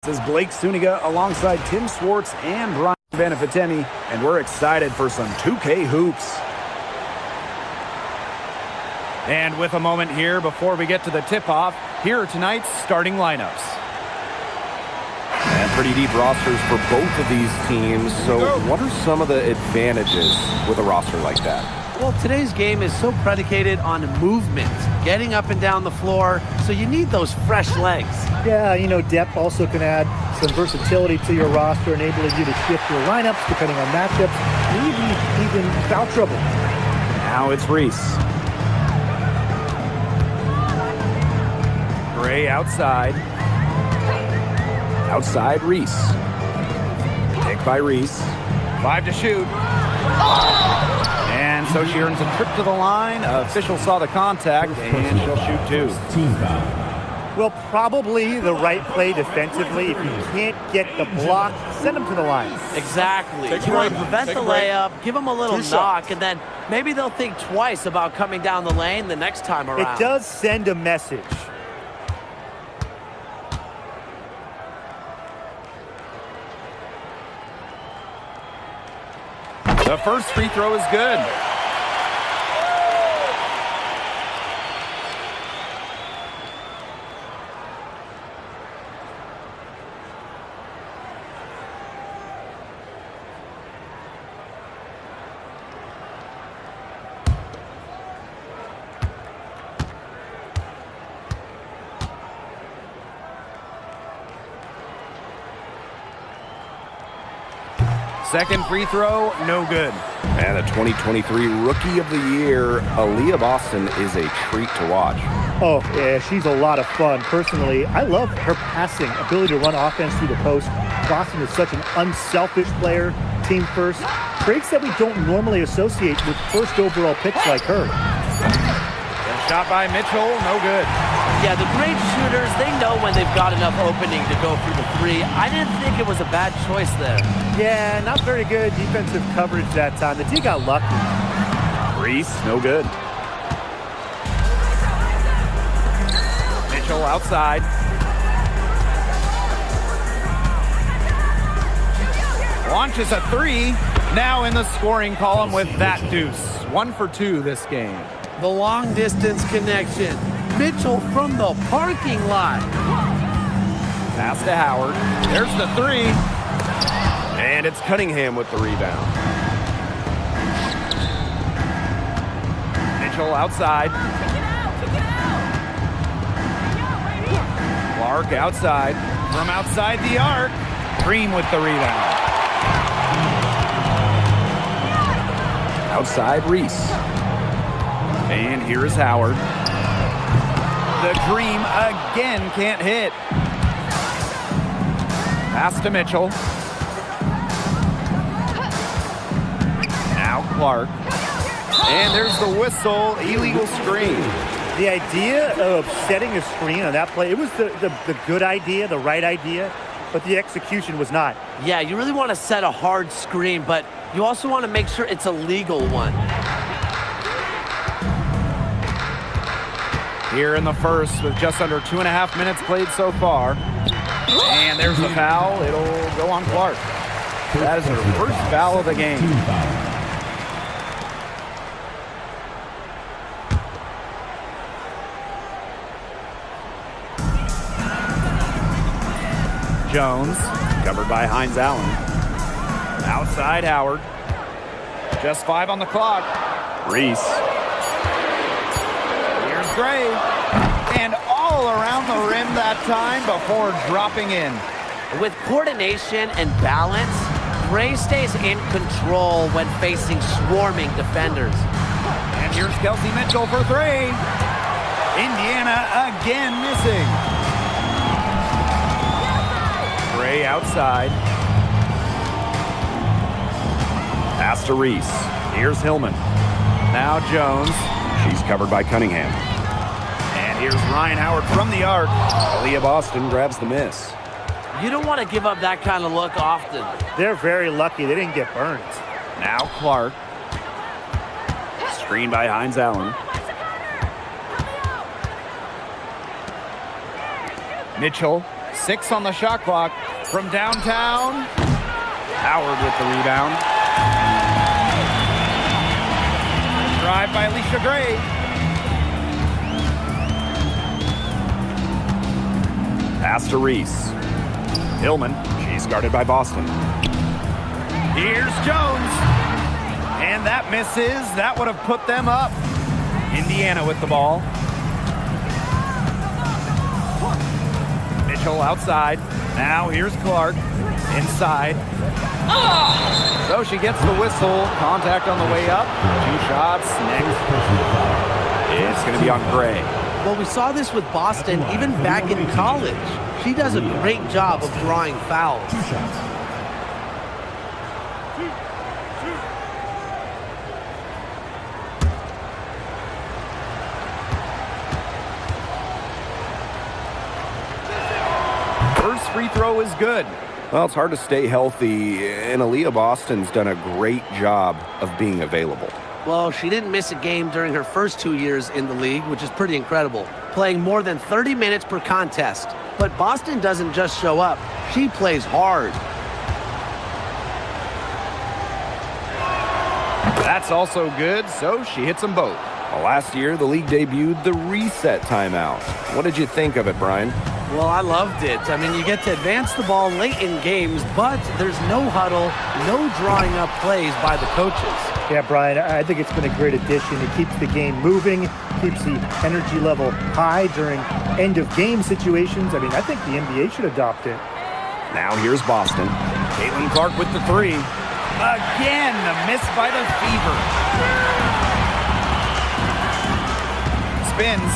This is Blake Suniga alongside Tim Swartz and Brian Benefitemi, and we're excited for some 2K hoops. And with a moment here before we get to the tip-off, here are tonight's starting lineups. And pretty deep rosters for both of these teams. So what are some of the advantages with a roster like that? Well, today's game is so predicated on movement, getting up and down the floor, so you need those fresh legs. Yeah, depth also can add some versatility to your roster, enabling you to shift your lineups depending on matchups, maybe even foul trouble. Now it's Reese. Gray outside. Outside Reese. Pick by Reese. 5 to shoot. And so she earns a trip to the line. Official saw the contact, and she'll shoot 2. Well, probably the right play defensively. If you can't get the block, send them to the line. Exactly. You want to prevent the layup, give them a little knock, and then maybe they'll think twice about coming down the lane the next time around. It does send a message. The first free throw is good. Second free throw, no good. And the 2023 Rookie of the Year, Aaliyah Boston, is a treat to watch. Oh, yeah, she's a lot of fun. Personally, I love her passing, ability to run offense through the post. Boston is such an unselfish player, team first. Traits that we don't normally associate with first overall picks like her. Shot by Mitchell, no good. Yeah, the great shooters, they know when they've got enough opening to go for the three. I didn't think it was a bad choice there. Yeah, not very good defensive coverage that time. The D got lucky. Reese, no good. Mitchell outside. Launches a 3. Now in the scoring column with that deuce. 1 for 2 this game. The long distance connection. Mitchell from the parking lot. Pass to Howard. There's the 3. And it's Cunningham with the rebound. Mitchell outside. Clark outside. From outside the arc. Green with the rebound. Outside Reese. And here is Howard. The Dream again can't hit. Pass to Mitchell. Now Clark. And there's the whistle, illegal screen. The idea of setting a screen on that play, it was the good idea, the right idea, but the execution was not. Yeah, you really want to set a hard screen, but you also want to make sure it's a legal one. Here in the first with just under 2.5 minutes played so far. And there's the foul. It'll go on Clark. That is her first foul of the game. Jones, covered by Hines Allen. Outside Howard. Just 5 on the clock. Reese. Here's Gray. And all around the rim that time before dropping in. With coordination and balance, Gray stays in control when facing swarming defenders. And here's Kelsey Mitchell for 3. Indiana again missing. Gray outside. Pass to Reese. Here's Hillman. Now Jones. She's covered by Cunningham. And here's Ryan Howard from the arc. Aaliyah Boston grabs the miss. You don't want to give up that kind of look often. They're very lucky they didn't get burned. Now Clark. Screen by Hines Allen. Mitchell 6 on the shot clock. From downtown, Howard with the rebound. Drive by Alicia Gray. Pass to Reese. Hillman, she's guarded by Boston. Here's Jones. And that misses. That would have put them up. Indiana with the ball. Mitchell outside. Now here's Clark. Inside. So she gets the whistle. Contact on the way up. 2 shots next. It's going to be on Gray. Well, we saw this with Boston even back in college. She does a great job of drawing fouls. First free throw is good. Well, it's hard to stay healthy, and Aaliyah Boston's done a great job of being available. Well, she didn't miss a game during her first 2 years in the league, which is pretty incredible, playing more than 30 minutes per contest. But Boston doesn't just show up. She plays hard. That's also good, so she hits them both. Well, last year, the league debuted the reset timeout. What did you think of it, Brian? Well, I loved it. I mean, you get to advance the ball late in games, but there's no huddle, no drawing up plays by the coaches. Yeah, Brian, I think it's been a great addition. It keeps the game moving, keeps the energy level high during end-of-game situations. I mean, I think the NBA should adopt it. Now here's Boston. Caitlin Clark with the 3. Again, the miss by the Fever. Spins.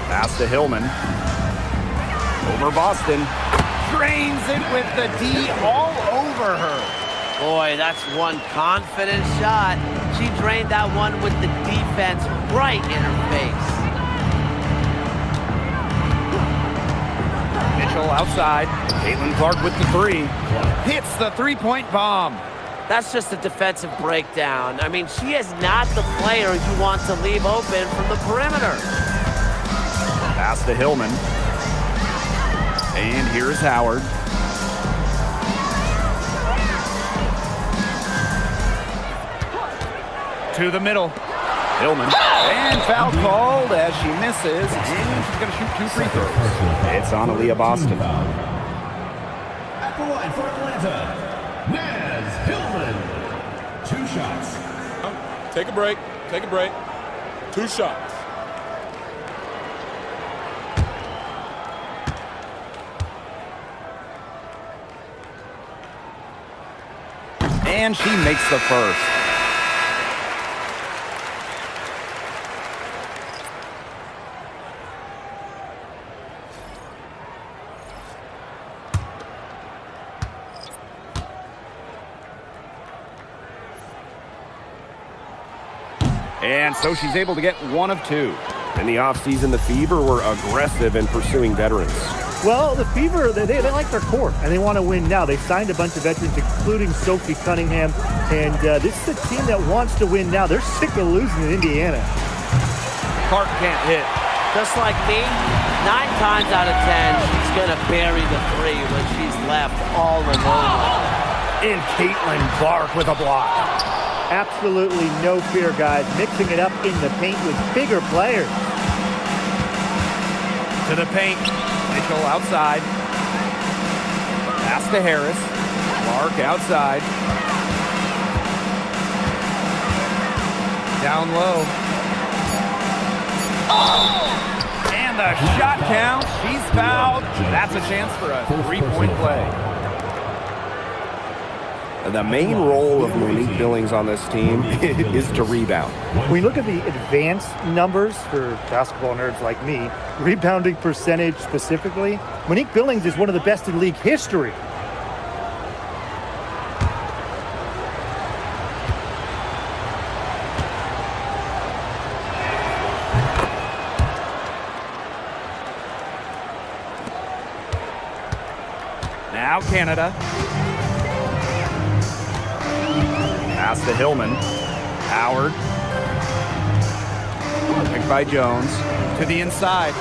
Pass to Hillman. Over Boston. Drains it with the D all over her. Boy, that's one confident shot. She drained that one with the defense right in her face. Mitchell outside. Caitlin Clark with the 3. Hits the three-point bomb. That's just a defensive breakdown. I mean, she is not the player you want to leave open from the perimeter. Pass to Hillman. And here's Howard. To the middle. Hillman. And foul called as she misses. And she's going to shoot 2 free throws. It's on Aaliyah Boston. At the line for Atlanta, Naz Hillman. 2 shots. Take a break. Take a break. 2 shots. And she makes the first. And so she's able to get 1 of 2. In the offseason, the Fever were aggressive in pursuing veterans. Well, the Fever, they like their core, and they want to win now. They signed a bunch of veterans, including Sophie Cunningham, and this is a team that wants to win now. They're sick of losing in Indiana. Clark can't hit. Just like me, 9 times out of 10, she's going to bury the 3 when she's left all alone. And Caitlin Clark with a block. Absolutely no fear, guys. Mixing it up in the paint with bigger players. To the paint. Mitchell outside. Pass to Harris. Clark outside. Down low. And the shot count. She's fouled. That's a chance for a 3-point play. The main role of Monique Billings on this team is to rebound. When you look at the advanced numbers for basketball nerds like me, rebounding percentage specifically, Monique Billings is one of the best in league history. Now Canada. Pass to Hillman. Howard. Picked by Jones. To the inside.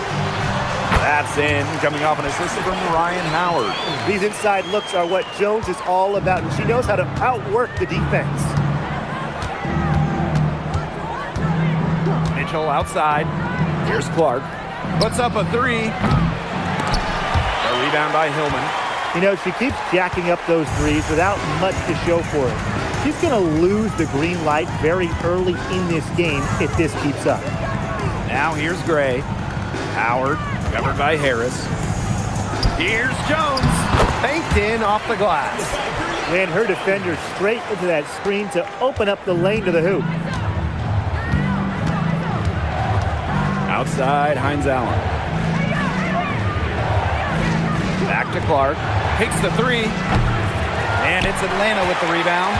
That's in, coming off an assist from Ryan Howard. These inside looks are what Jones is all about, and she knows how to outwork the defense. Mitchell outside. Here's Clark. Puts up a three. A rebound by Hillman. You know, she keeps jacking up those threes without much to show for it. She's going to lose the green light very early in this game if this keeps up. Now here's Gray. Howard, covered by Harris. Here's Jones. Banked in off the glass. Ran her defender straight into that screen to open up the lane to the hoop. Outside, Hines Allen. Back to Clark. Takes the three. And it's Atlanta with the rebound.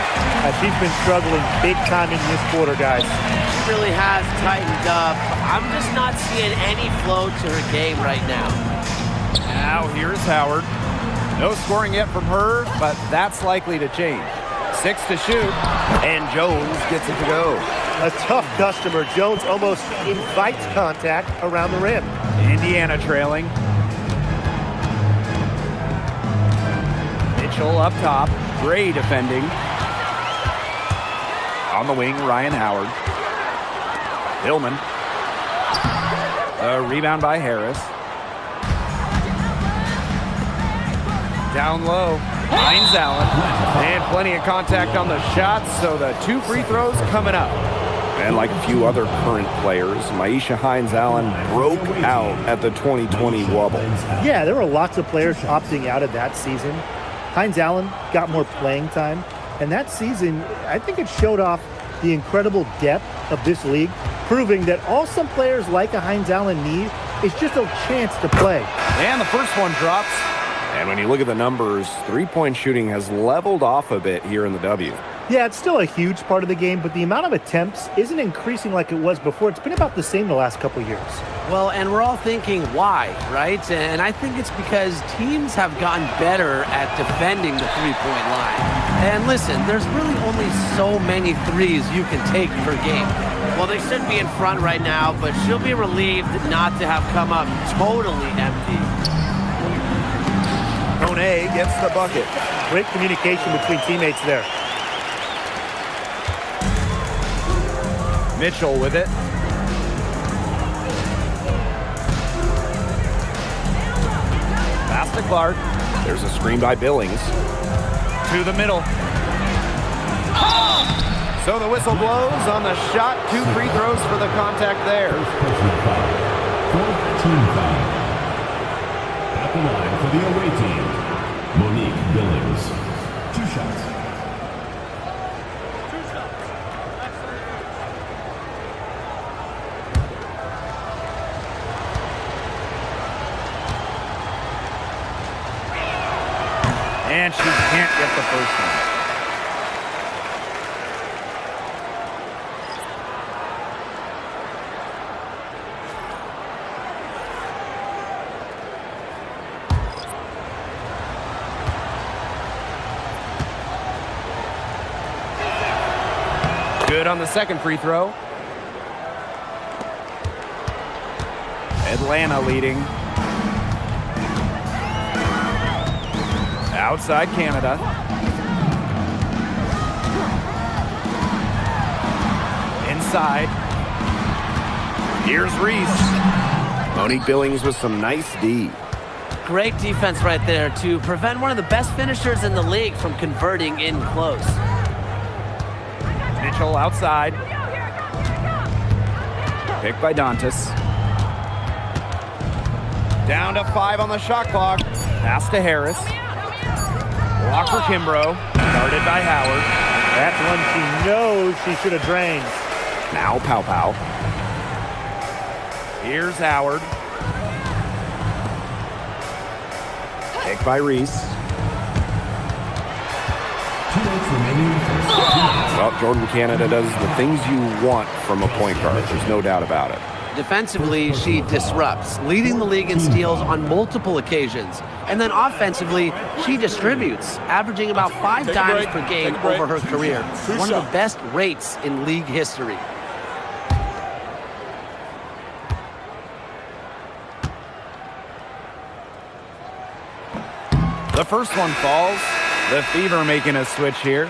She's been struggling big time in this quarter, guys. She really has tightened up. I'm just not seeing any flow to her game right now. Now here's Howard. No scoring yet from her, but that's likely to change. 6 to shoot, and Jones gets it to go. A tough customer. Jones almost invites contact around the rim. Indiana trailing. Mitchell up top. Gray defending. On the wing, Ryan Howard. Hillman. A rebound by Harris. Down low. Hines Allen. And plenty of contact on the shots, so the 2 free throws coming up. And like a few other current players, Maisha Hines Allen broke out at the 2020 Wubble. Yeah, there were lots of players opting out of that season. Hines Allen got more playing time, and that season, I think it showed off the incredible depth of this league, proving that all some players like a Hines Allen need is just a chance to play. And the first one drops. And when you look at the numbers, three-point shooting has leveled off a bit here in the W. Yeah, it's still a huge part of the game, but the amount of attempts isn't increasing like it was before. It's been about the same the last couple of years. Well, and we're all thinking why, right? And I think it's because teams have gotten better at defending the three-point line. And listen, there's really only so many threes you can take per game. Well, they should be in front right now, but she'll be relieved not to have come up totally empty. Monet gets the bucket. Great communication between teammates there. Mitchell with it. Pass to Clark. There's a screen by Billings. To the middle. So the whistle blows on the shot. 2 free throws for the contact there. Fourth team foul. At the line for the away team, Monique Billings. 2 shots. And she can't get the first one. Good on the second free throw. Atlanta leading. Outside Canada. Inside. Here's Reese. Monique Billings with some nice D. Great defense right there to prevent one of the best finishers in the league from converting in close. Mitchell outside. Picked by Dantas. Down to 5 on the shot clock. Pass to Harris. Block for Kimbrough. Guarded by Howard. That's one she knows she should have drained. Now Pow Pow. Here's Howard. Picked by Reese. 2 minutes remaining. Well, Jordan Canada does the things you want from a point guard. There's no doubt about it. Defensively, she disrupts, leading the league in steals on multiple occasions. And then offensively, she distributes, averaging about 5 dimes per game over her career. One of the best rates in league history. The first one falls. The Fever making a switch here.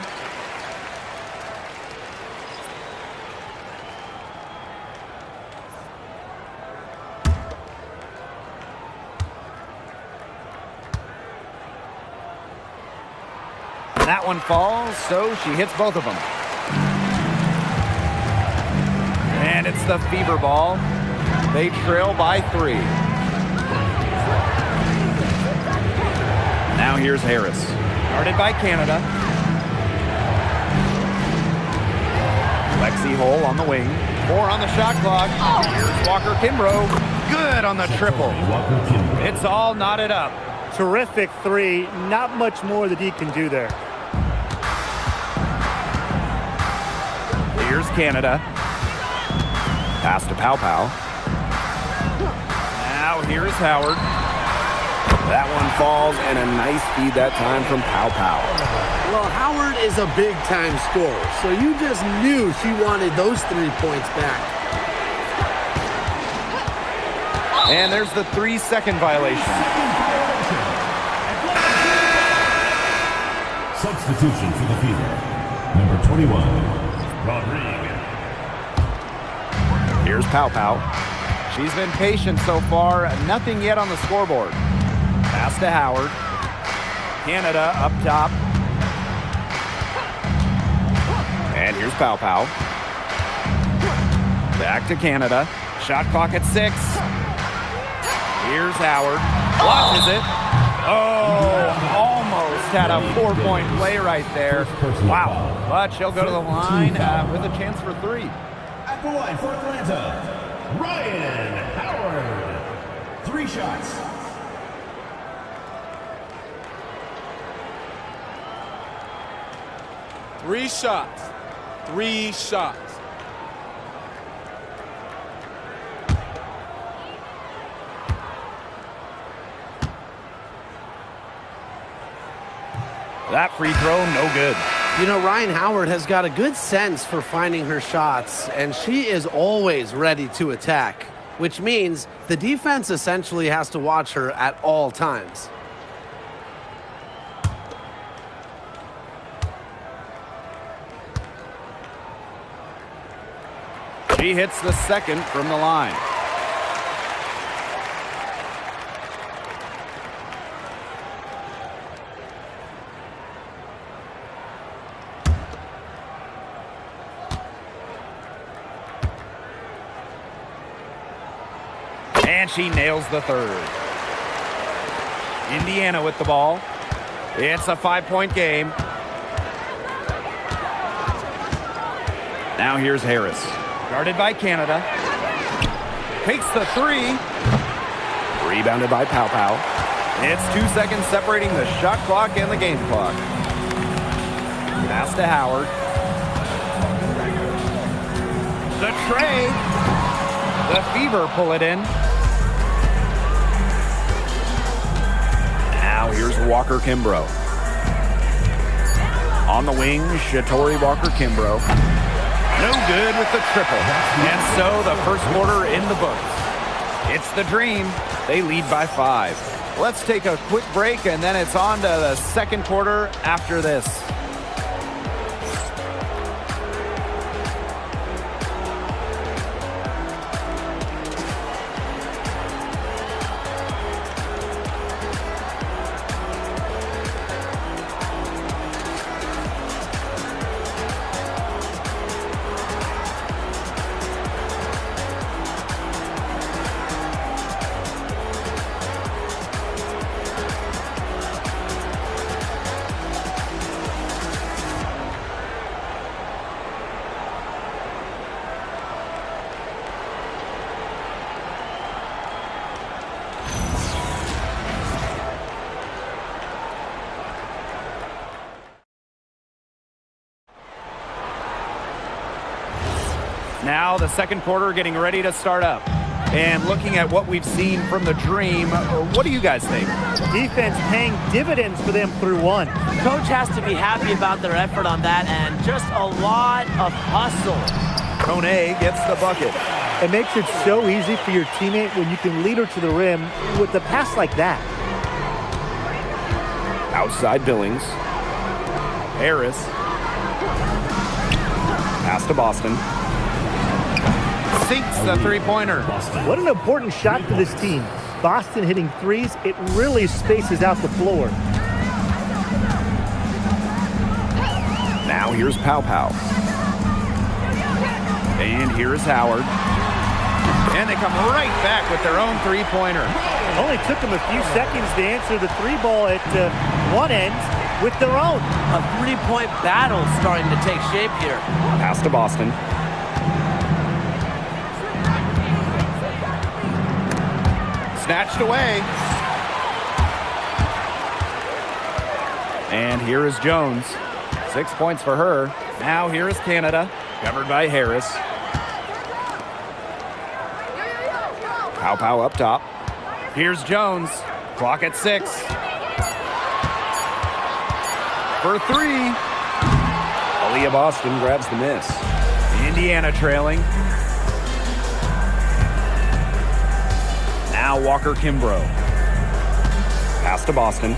That one falls, so she hits both of them. And it's the Fever ball. They trail by 3. Now here's Harris. Guarded by Canada. Lexi Hull on the wing. 4 on the shot clock. Here's Walker Kimbrough. Good on the triple. It's all knotted up. Terrific 3. Not much more the D can do there. Here's Canada. Pass to Pow Pow. Now here's Howard. That one falls, and a nice feed that time from Pow Pow. Well, Howard is a big-time scorer, so you just knew she wanted those 3 points back. And there's the 3-second violation. Substitution for the Fever. Number 21. Rodriguez. Here's Pow Pow. She's been patient so far. Nothing yet on the scoreboard. Pass to Howard. Canada up top. And here's Pow Pow. Back to Canada. Shot clock at 6. Here's Howard. Watches it. Oh, almost had a 4-point play right there. Wow. But she'll go to the line with a chance for 3. At the line for Atlanta, Ryan Howard. 3 shots. Three shots. 3 shots. That free throw, no good. You know, Ryan Howard has got a good sense for finding her shots, and she is always ready to attack, which means the defense essentially has to watch her at all times. She hits the second from the line. And she nails the third. Indiana with the ball. It's a 5-point game. Now here's Harris. Guarded by Canada. Takes the 3. Rebounded by Pow Pow. It's 2 seconds separating the shot clock and the game clock. Pass to Howard. The tray. The Fever pull it in. Now here's Walker Kimbrough. On the wing, Shatori Walker Kimbrough. No good with the triple. And so the first quarter in the books. It's the Dream. They lead by 5. Let's take a quick break, and then it's on to the second quarter after this. Now the second quarter getting ready to start up. And looking at what we've seen from the Dream, what do you guys think? Defense paying dividends for them through 1. Coach has to be happy about their effort on that end. Just a lot of hustle. Kone gets the bucket. It makes it so easy for your teammate when you can lead her to the rim with a pass like that. Outside Billings. Harris. Pass to Boston. Sinks the three-pointer. What an important shot for this team. Boston hitting threes, it really spaces out the floor. Now here's Pow Pow. And here's Howard. And they come right back with their own three-pointer. Only took them a few seconds to answer the three ball at one end with their own. A three-point battle starting to take shape here. Pass to Boston. Snatched away. And here is Jones. 6 points for her. Now here is Canada, covered by Harris. Pow Pow up top. Here's Jones. Clock at 6. For 3. Aaliyah Boston grabs the miss. Indiana trailing. Now Walker Kimbrough. Pass to Boston.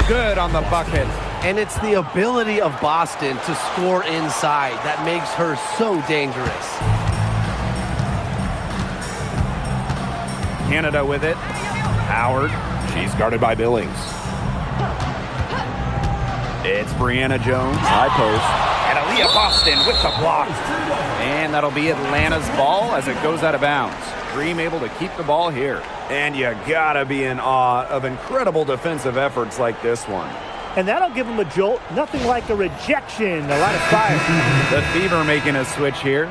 Good on the bucket. And it's the ability of Boston to score inside that makes her so dangerous. Canada with it. Howard. She's guarded by Billings. It's Brianna Jones. High post. And Aaliyah Boston with the block. And that'll be Atlanta's ball as it goes out of bounds. Dream able to keep the ball here. And you gotta be in awe of incredible defensive efforts like this one. And that'll give them a jolt. Nothing like a rejection. A lot of fire. The Fever making a switch here.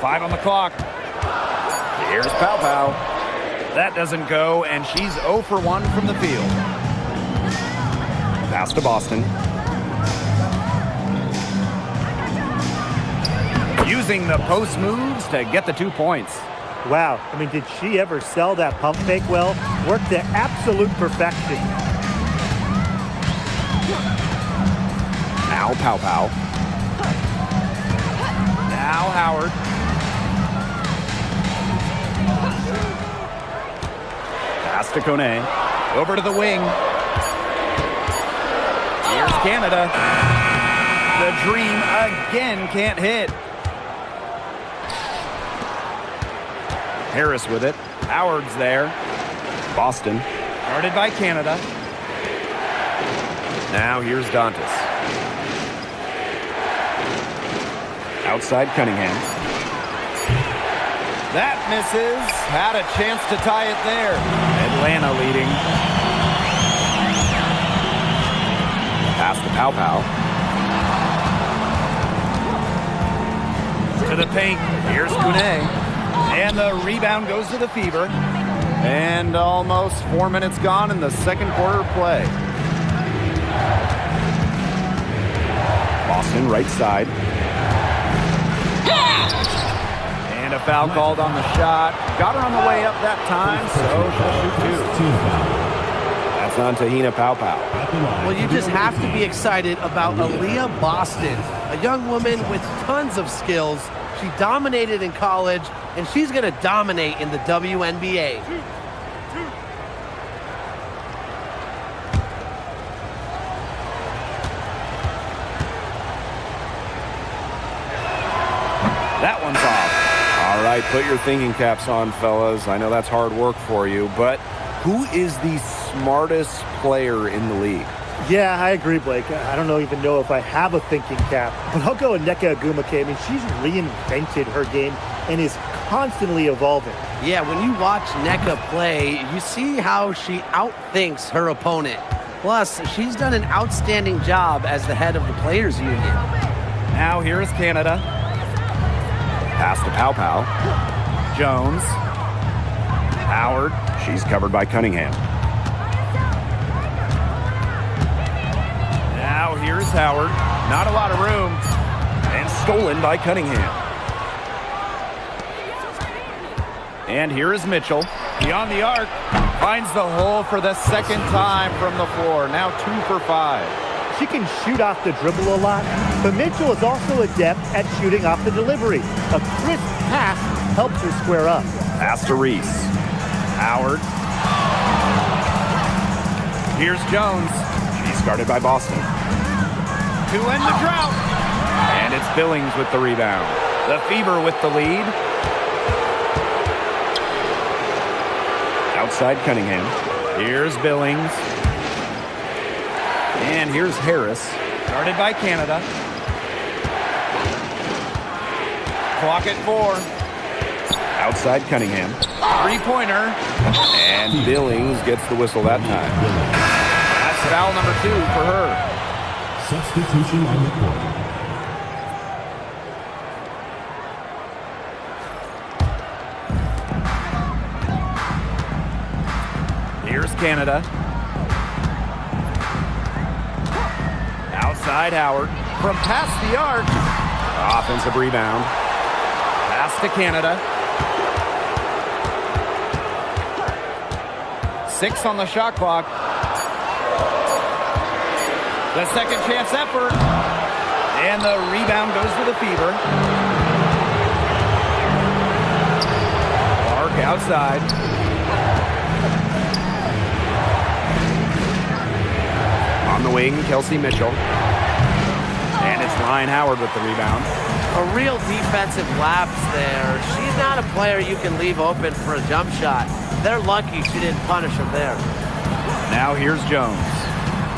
Five on the clock. Here's Pow Pow. That doesn't go, and she's 0 for 1 from the field. Pass to Boston. Using the post moves to get the 2 points. Wow. I mean, did she ever sell that pump fake well? Worked to absolute perfection. Now Pow Pow. Now Howard. Pass to Kone. Over to the wing. Here's Canada. The Dream again can't hit. Harris with it. Howard's there. Boston. Guarded by Canada. Now here's Dantas. Outside Cunningham. That misses. Had a chance to tie it there. Atlanta leading. Pass to Pow Pow. To the paint. Here's Kune. And the rebound goes to the Fever. And almost 4 minutes gone in the second quarter of play. Boston right side. And a foul called on the shot. Got her on the way up that time, so she'll shoot 2. That's on Tahina Pow Pow. Well, you just have to be excited about Aaliyah Boston, a young woman with tons of skills. She dominated in college, and she's going to dominate in the WNBA. That one's off. All right, put your thinking caps on, fellas. I know that's hard work for you, but who is the smartest player in the league? Yeah, I agree, Blake. I don't even know if I have a thinking cap, but I'll go with Nneka Agumake. I mean, she's reinvented her game and is constantly evolving. Yeah, when you watch Nneka play, you see how she outthinks her opponent. Plus, she's done an outstanding job as the head of the Players Union. Now here is Canada. Pass to Pow Pow. Jones. Howard. She's covered by Cunningham. Now here's Howard. Not a lot of room. And stolen by Cunningham. And here is Mitchell. Beyond the arc, finds the hole for the second time from the floor. Now 2 for 5. She can shoot off the dribble a lot, but Mitchell is also adept at shooting off the delivery. A crisp pass helps her square up. Pass to Reese. Howard. Here's Jones. She's guarded by Boston. To end the drought. And it's Billings with the rebound. The Fever with the lead. Outside Cunningham. Here's Billings. And here's Harris. Guarded by Canada. Clock at 4. Outside Cunningham. Three-pointer. And Billings gets the whistle that time. That's foul number 2 for her. Substitution on the court. Here's Canada. Outside Howard. From past the arc. Offensive rebound. Pass to Canada. 6 on the shot clock. The second chance effort. And the rebound goes to the Fever. Clark outside. On the wing, Kelsey Mitchell. And it's Ryan Howard with the rebound. A real defensive lapse there. She's not a player you can leave open for a jump shot. They're lucky she didn't punish him there. Now here's Jones.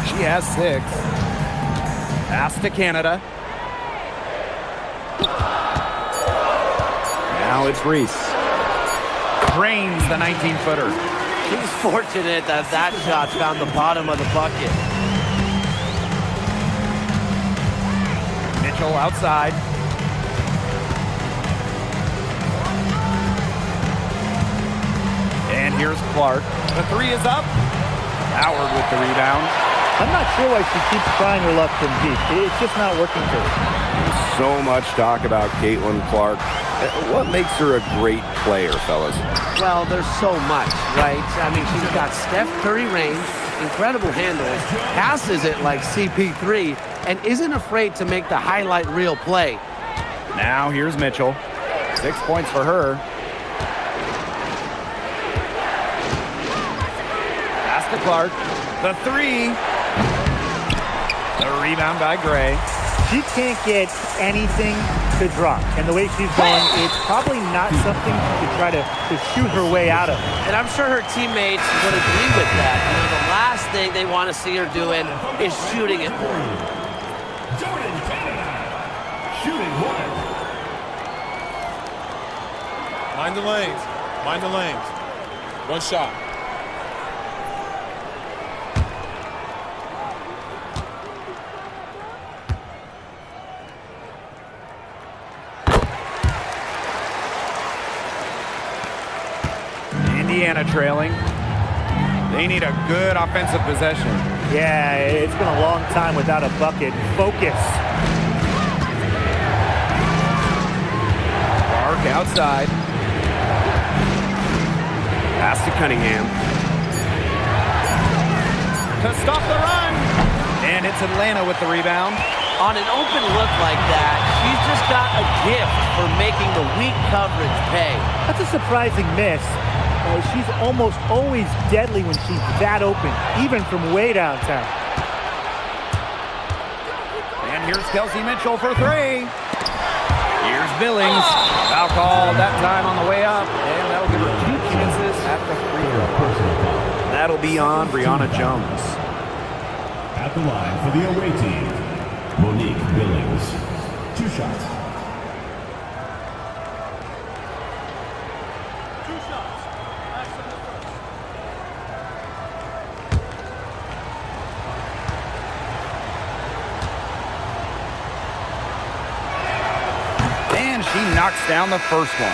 She has 6. Pass to Canada. Now it's Reese. Drains the 19-footer. She's fortunate that that shot found the bottom of the bucket. Mitchell outside. And here's Clark. The 3 is up. Howard with the rebound. I'm not sure why she keeps trying her luck from deep. It's just not working for her. So much talk about Caitlin Clark. What makes her a great player, fellas? Well, there's so much, right? I mean, she's got Steph Curry range, incredible handles, passes it like CP3, and isn't afraid to make the highlight reel play. Now here's Mitchell. 6 points for her. Pass to Clark. The 3. The rebound by Gray. She can't get anything to drop. And the way she's going, it's probably not something to try to shoot her way out of. And I'm sure her teammates would agree with that. You know, the last thing they want to see her doing is shooting it more. Jordan Canada. Shooting 1. Mind the lanes. Mind the lanes. 1 shot. Indiana trailing. They need a good offensive possession. Yeah, it's been a long time without a bucket. Focus. Clark outside. Pass to Cunningham. To stop the run. And it's Atlanta with the rebound. On an open look like that, she's just got a gift for making the weak coverage pay. That's a surprising miss. She's almost always deadly when she's that open, even from way downtown. And here's Kelsey Mitchell for 3. Here's Billings. Foul call that time on the way up. And that'll give her 2 chances at the free throw. That'll be on Brianna Jones. At the line for the away team, Monique Billings. 2 shots. And she knocks down the first one.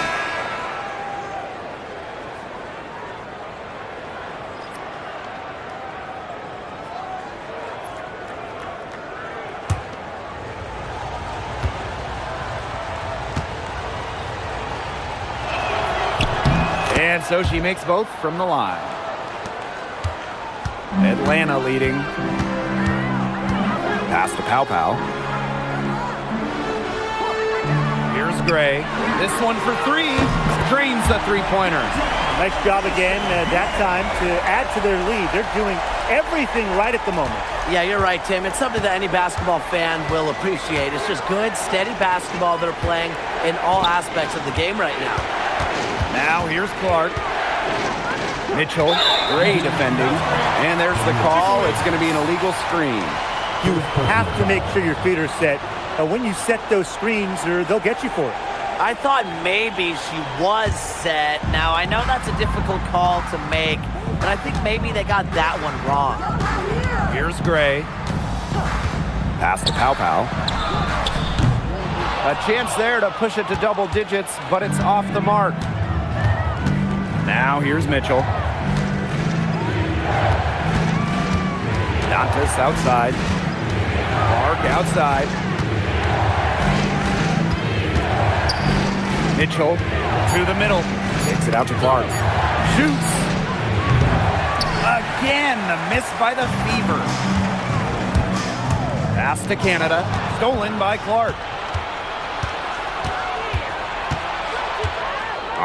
And And so she makes both from the line. Atlanta leading. Pass to Pow Pow. Here's Gray. This one for three. Drains the three-pointer. Nice job again that time to add to their lead. They're doing everything right at the moment. Yeah, you're right, Tim. It's something that any basketball fan will appreciate. It's just good, steady basketball they're playing in all aspects of the game right now. Now here's Clark. Mitchell, great defending. And there's the call. It's going to be an illegal screen. You have to make sure your feet are set. When you set those screens, they'll get you for it. I thought maybe she was set. Now, I know that's a difficult call to make, but I think maybe they got that one wrong. Here's Gray. Pass to Pow Pow. A chance there to push it to double digits, but it's off the mark. Now here's Mitchell. Dantas outside. Clark outside. Mitchell to the middle. Takes it out to Clark. Shoots. Again, the miss by the Fever. Pass to Canada. Stolen by Clark.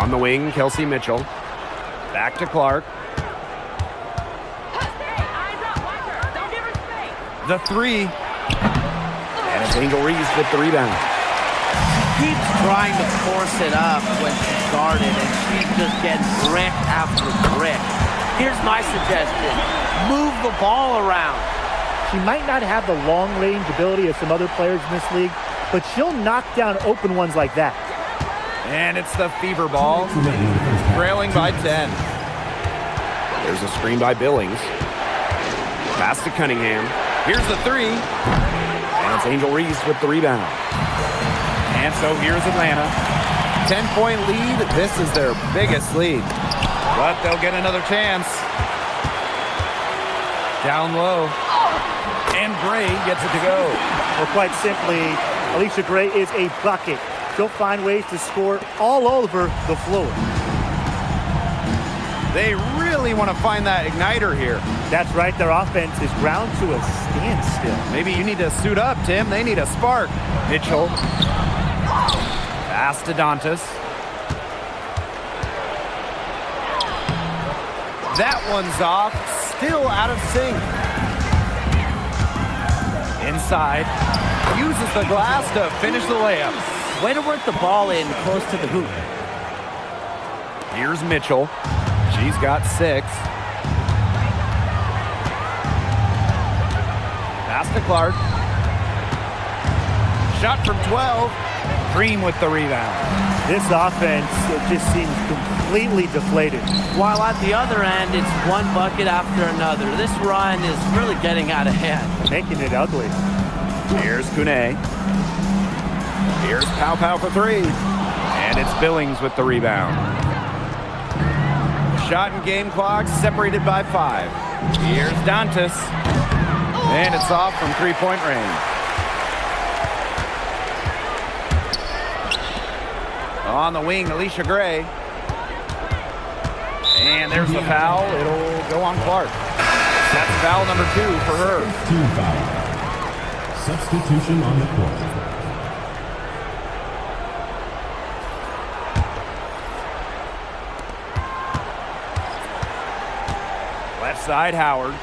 On the wing, Kelsey Mitchell. Back to Clark. The three. And it's Angel Reese with the rebound. Keeps trying to force it up when she's guarded, and she's just getting brick after brick. Here's my suggestion. Move the ball around. She might not have the long-range ability of some other players in this league, but she'll knock down open ones like that. And it's the Fever ball, trailing by 10. There's a screen by Billings. Pass to Cunningham. Here's the three. And it's Angel Reese with the rebound. And so here's Atlanta. 10-point lead. This is their biggest lead. But they'll get another chance. Down low. And Gray gets it to go. Well, quite simply, Alicia Gray is a bucket. She'll find ways to score all over the floor. They really want to find that igniter here. That's right. Their offense is ground to a standstill. Maybe you need to suit up, Tim. They need a spark. Mitchell. Pass to Dantas. That one's off. Still out of sync. Inside. Uses the glass to finish the layup. Way to work the ball in close to the hoop. Here's Mitchell. She's got 6. Pass to Clark. Shot from 12. Green with the rebound. This offense, it just seems completely deflated. While at the other end, it's one bucket after another. This run is really getting out of hand. Making it ugly. Here's Kune. Here's Pow Pow for 3. And it's Billings with the rebound. Shot and game clock separated by 5. Here's Dantas. And it's off from 3-point range. On the wing, Alicia Gray. And there's the foul. It'll go on Clark. That's foul number 2 for her. Team foul. Substitution on the court. Left side, Howard.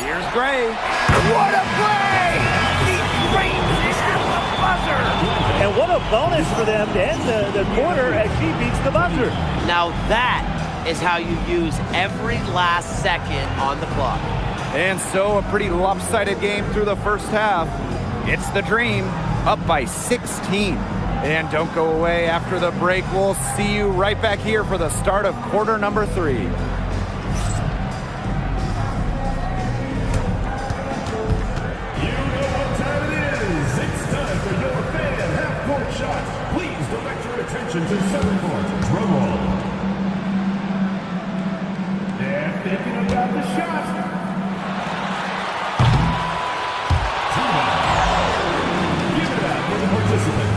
Here's Gray. What a play! He drains it at the buzzer. And what a bonus for them to end the quarter as she beats the buzzer. Now that is how you use every last second on the clock. And so a pretty lopsided game through the first half. It's the Dream, up by 16. And don't go away after the break. We'll see you right back here for the start of quarter number 3. You know what time it is. It's time for your fan half-court shot. Please direct your attention to center court. Drum roll. They're thinking about the shot. Give it up for the participant.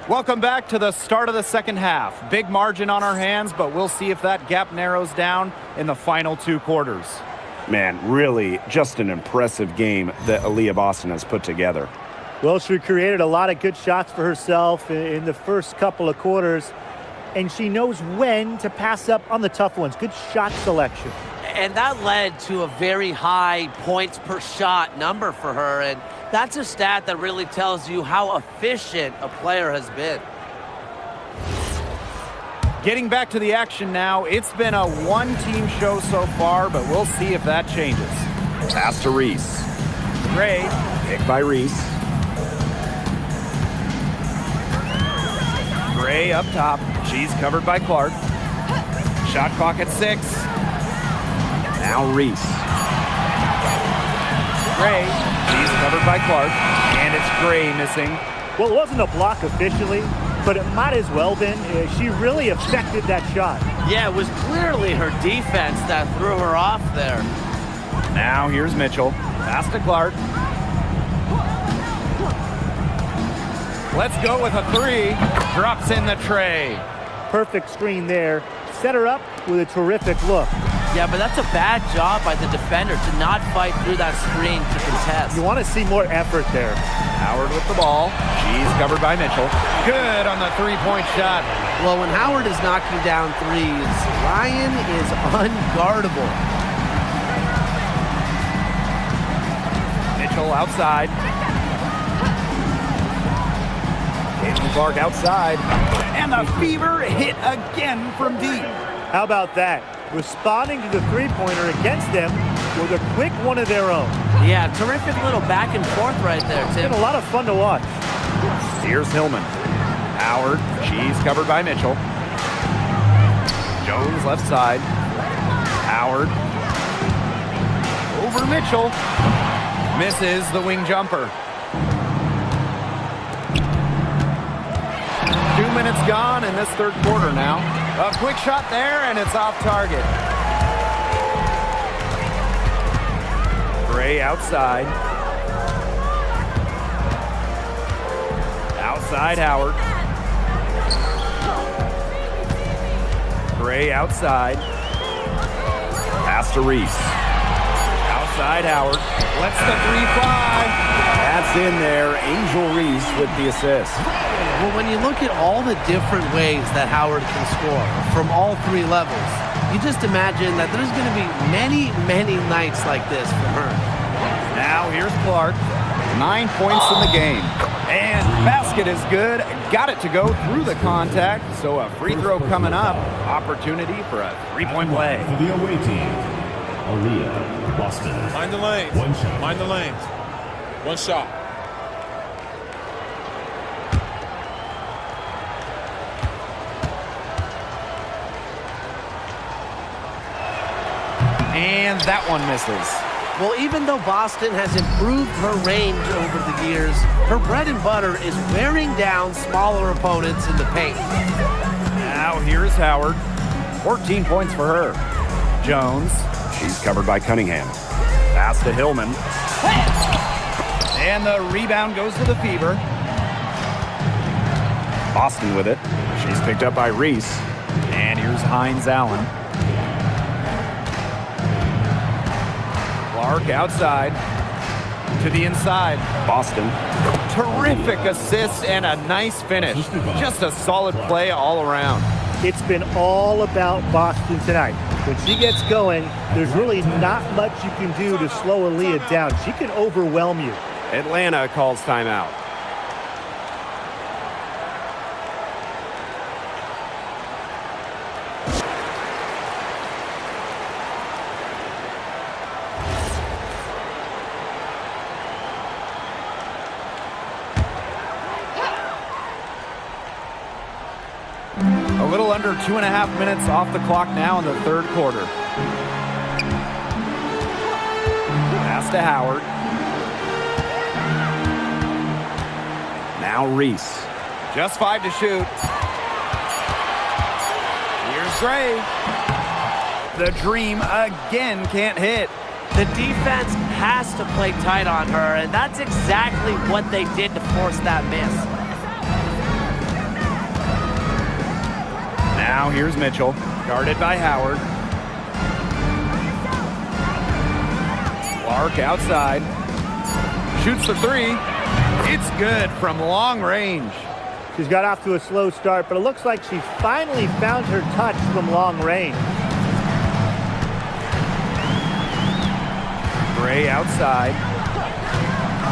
Welcome back to the start of the second half. Big margin on our hands, but we'll see if that gap narrows down in the final 2 quarters. Man, really just an impressive game that Aaliyah Boston has put together. Well, she created a lot of good shots for herself in the first couple of quarters, and she knows when to pass up on the tough ones. Good shot selection. And that led to a very high points per shot number for her. And that's a stat that really tells you how efficient a player has been. Getting back to the action now. It's been a one-team show so far, but we'll see if that changes. Pass to Reese. Gray, Picked by Reese. Gray up top. She's covered by Clark. Shot clock at 6. Now Reese. Gray, she's covered by Clark, and it's Gray missing. Well, it wasn't a block officially, but it might as well been. She really affected that shot. Yeah, it was clearly her defense that threw her off there. Now here's Mitchell. Pass to Clark. Let's go with a 3. Drops in the tray. Perfect screen there. Set her up with a terrific look. Yeah, but that's a bad job by the defender to not fight through that screen to contest. You want to see more effort there. Howard with the ball. She's covered by Mitchell. Good on the 3-point shot. Well, when Howard is knocking down threes, Ryan is unguardable. Mitchell outside. Caitlin Clark outside. And the fever hit again from deep. How about that? Responding to the three-pointer against them with a quick one of their own. Yeah, terrific little back and forth right there, It's Tim. been a lot of fun to watch. Here's Hillman. Howard, she's covered by Mitchell. Jones left side. Howard. Over Mitchell. Misses the wing jumper. 2 minutes gone in this third quarter now. A quick shot there, and it's off target. Gray outside. Outside Howard. Gray outside. Pass to Reese. Outside Howard. Lets the 3 fly. That's in there. Angel Reese with the assist. Well, when you look at all the different ways that Howard can score from all 3 levels, you just imagine that there's going to be many, many nights like this for her. Now here's Clark. 9 points in the game. And basket is good. Got it to go through the contact. So a free throw coming up. Opportunity for a 3-point play. For the away team, Aaliyah Boston. Mind the lanes. 1 shot. Mind the lanes. 1 shot. And that one misses. Well, even though Boston has improved her range over the years, her bread and butter is wearing down smaller opponents in the paint. Now here's Howard. 14 points for her. Jones. She's covered by Cunningham. Pass to Hillman. And the rebound goes to the Fever. Boston with it. She's picked up by Reese. And here's Hines Allen. Clark outside to the inside. Boston. Terrific assist and a nice finish. Just a solid play all around. It's been all about Boston tonight. When she gets going, there's really not much you can do to slow Aaliyah down. She can overwhelm you. Atlanta calls timeout. A little under 2.5 minutes off the clock now in the third quarter. Pass to Howard. Now Reese. Just 5 to shoot. Here's Gray. The dream again can't hit. The defense has to play tight on her, and that's exactly what they did to force that miss. Now here's Mitchell, guarded by Howard. Clark outside. Shoots the three. It's good from long range. She's got off to a slow start, but it looks like she finally found her touch from long range. Gray outside.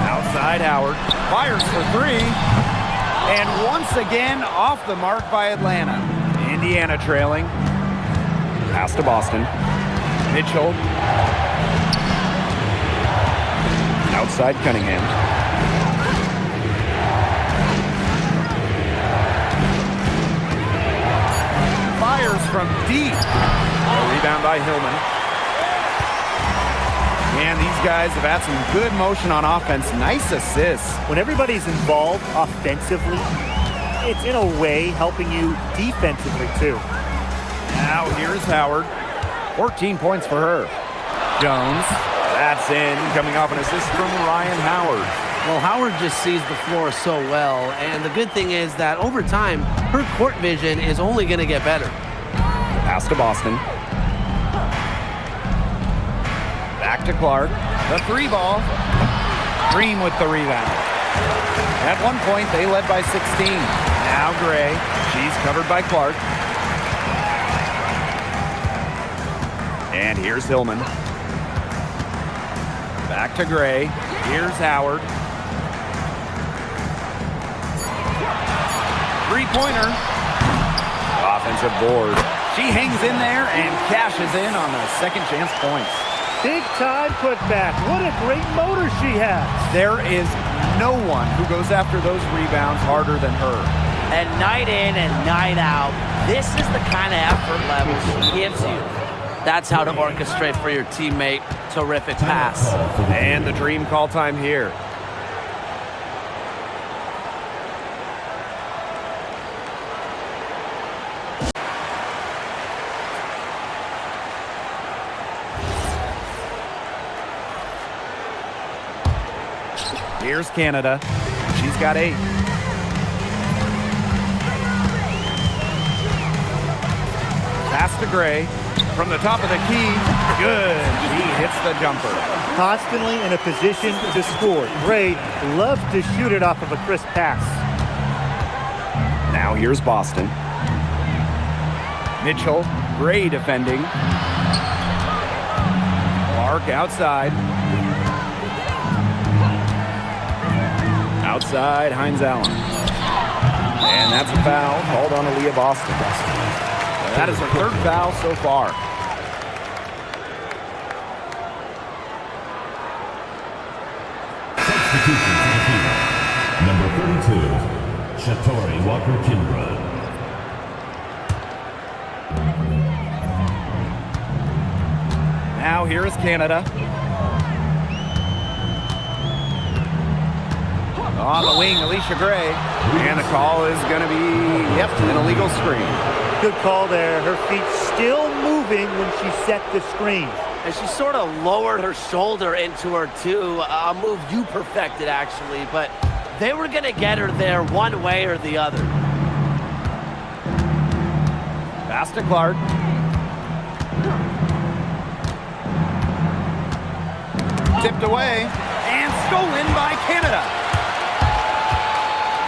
Outside Howard. Fires for three. And once again, off the mark by Atlanta. Indiana trailing. Pass to Boston. Mitchell. Outside Cunningham. Fires from deep. A rebound by Hillman. And these guys have had some good motion on offense. Nice assists. When everybody's involved offensively, it's in a way helping you defensively too. Now here's Howard. 14 points for her. Jones. That's in. Coming off an assist from Ryan Howard. Well, Howard just sees the floor so well. And the good thing is that over time, her court vision is only going to get better. Pass to Boston. Back to Clark. The three ball. Green with the rebound. At one point, they led by 16. Now Gray. She's covered by Clark. And here's Hillman. Back to Gray. Here's Howard. Three-pointer. Offensive board. She hangs in there and cashes in on the second chance points. Big time putback. What a great motor she has. There is no one who goes after those rebounds harder than her. And night in and night out, this is the kind of effort level she gives you. That's how to orchestrate for your teammate. Terrific pass. And the dream call time here. Here's Canada. She's got 8. Pass to Gray. From the top of the key. Good. She hits the jumper. Constantly in a position to score. Gray loves to shoot it off of a crisp pass. Now here's Boston. Mitchell. Gray defending. Clark outside. Outside, Hines Allen. And that's a foul called on Aaliyah Boston. That is her third foul so far. Substitution for the team. Number 32, Shatori Walker-Kimbrough. Now here is Canada. On the wing, Alicia Gray. And the call is going to be, an illegal screen. Good call there. Her feet still moving when she set the screen. And she sort of lowered her shoulder into her, too. A move you perfected, actually. But they were going to get her there one way or the other. Pass to Clark. Tipped away. And stolen by Canada.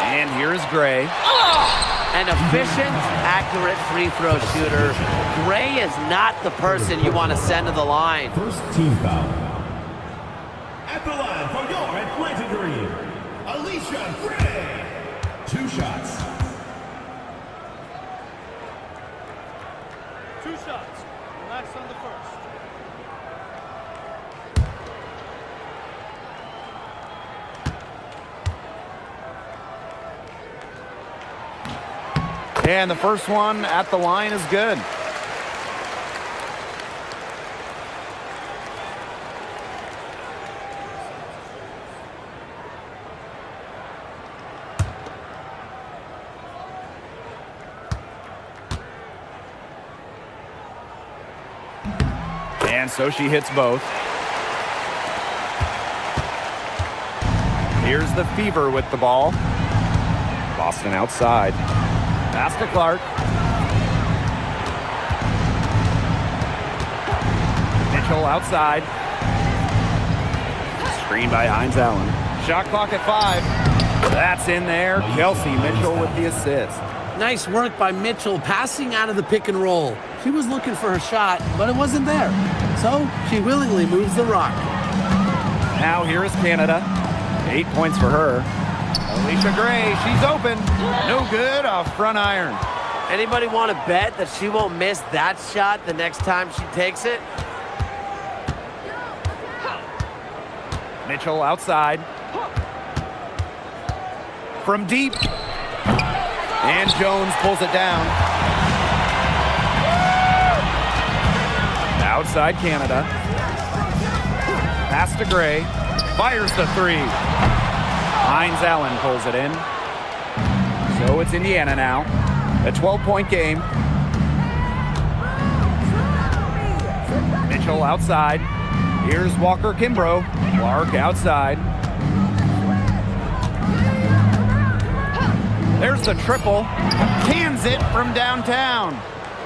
And here's Gray. An efficient, accurate free throw shooter. Gray is not the person you want to send to the line. First team foul. At the line for your Atlanta Green, Alicia Gray. 2 shots. 2 shots. Relax on the first. And the first one at the line is good. And so she hits both. Here's the Fever with the ball. Boston outside. Pass to Clark. Mitchell outside. Screen by Hines Allen. Shot clock at 5. That's in there. Kelsey Mitchell with the assist. Nice work by Mitchell passing out of the pick and roll. She was looking for her shot, but it wasn't there. So she willingly moves the rock. Now here is Canada. 8 points for her. Alicia Gray, she's open. No good off front iron. Anybody want to bet that she won't miss that shot the next time she takes it? Mitchell outside. From deep. And Jones pulls it down. Outside Canada. Pass to Gray. Fires the 3. Hines Allen pulls it in. So it's Indiana now. A 12-point game. Mitchell outside. Here's Walker Kimbrough. Clark outside. There's the triple. Cans it from downtown.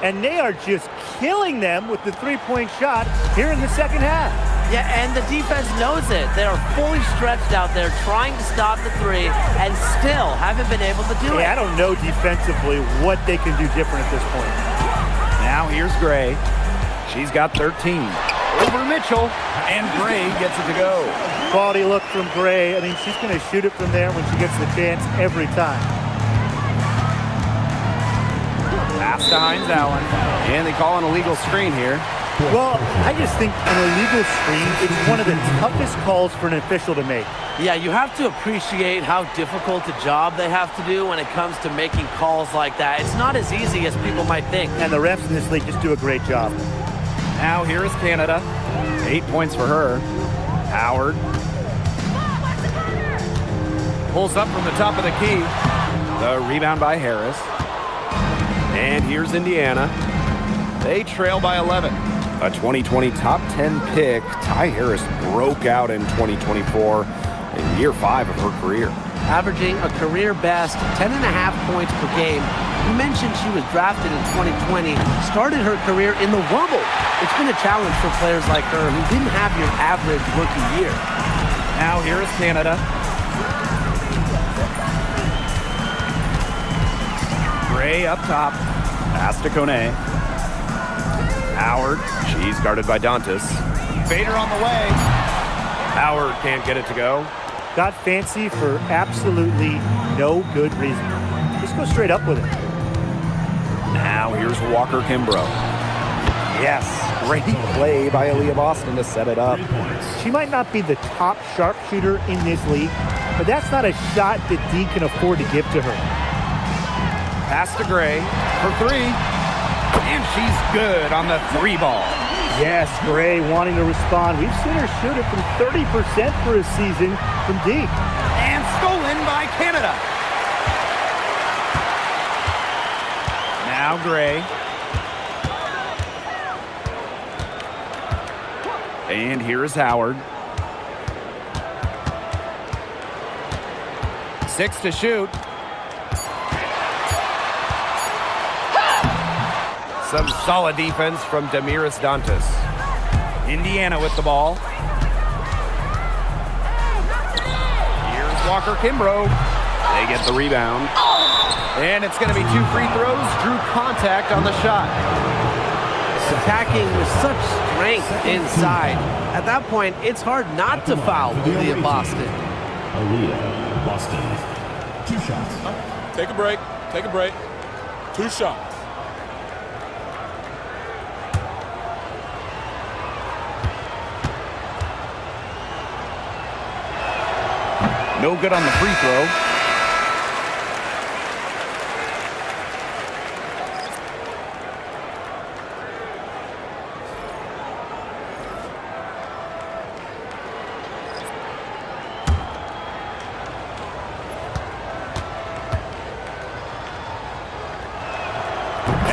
And they are just killing them with the three-point shot here in the second half. Yeah, and the defense knows it. They are fully stretched out there trying to stop the 3 and still haven't been able to do it. I don't know defensively what they can do different at this point. Now here's Gray. She's got 13. Over Mitchell, and Gray gets it to go. Quality look from Gray. I mean, she's going to shoot it from there when she gets the chance every time. Pass to Hines Allen. And they call an illegal screen here. Well, I just think an illegal screen is one of the toughest calls for an official to make. Yeah, you have to appreciate how difficult a job they have to do when it comes to making calls like that. It's not as easy as people might think. And the refs in this league just do a great job. Now here is Canada. 8 points for her. Howard. Pulls up from the top of the key. The rebound by Harris. And here's Indiana. They trail by 11. A 2020 top 10 pick, Ty Harris broke out in 2024 in year 5 of her career. Averaging a career best 10.5 points per game. You mentioned she was drafted in 2020, started her career in the Wurble. It's been a challenge for players like her who didn't have your average rookie year. Now here is Canada. Gray up top. Pass to Kone. Howard. She's guarded by Dantas. Vader on the way. Howard can't get it to go. Got fancy for absolutely no good reason. Just go straight up with it. Now here's Walker Kimbrough. Yes, great play by Aaliyah Boston to set it up. She might not be the top sharpshooter in this league, but that's not a shot that D can afford to give to her. Pass to Gray for 3. And she's good on the 3 ball. Yes, Gray wanting to respond. We've seen her shoot it from 30% for a season from deep. And stolen by Canada. Now Gray. And here's Howard. 6 to shoot. Some solid defense from Damiris Dantas. Indiana with the ball. Here's Walker Kimbrough. They get the rebound. And it's going to be 2 free throws. Drew contact on the shot. Attacking with such strength inside. At that point, it's hard not to foul Aaliyah Boston. Aaliyah Boston. 2 shots. Take a break. Take a break. 2 shots. No good on the free throw.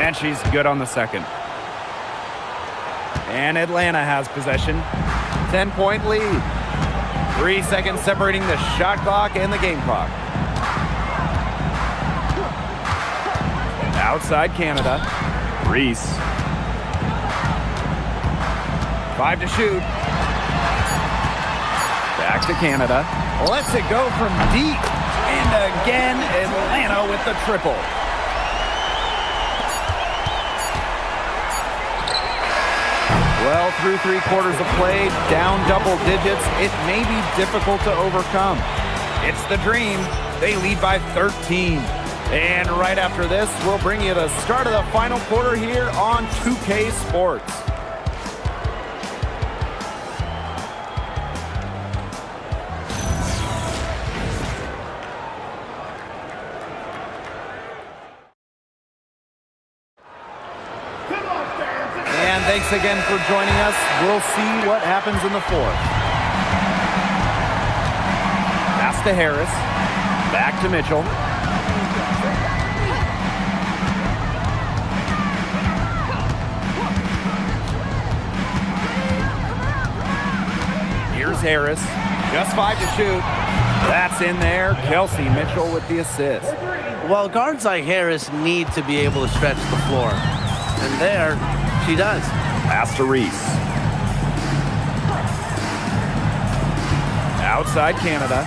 And she's good on the second. And Atlanta has possession. 10-point lead. 3 seconds separating the shot clock and the game clock. Outside Canada. Reese. 5 to shoot. Back to Canada. Lets it go from deep. And again, Atlanta with the triple. Well, through 3 quarters of play, down double digits, it may be difficult to overcome. It's the dream. They lead by 13. And right after this, we'll bring you the start of the final quarter here on 2K Sports. And thanks again for joining us. We'll see what happens in the fourth. Pass to Harris. Back to Mitchell. Here's Harris. Just 5 to shoot. That's in there. Kelsey Mitchell with the assist. Well, guards like Harris need to be able to stretch the floor. And there, she does. Pass to Reese. Outside Canada.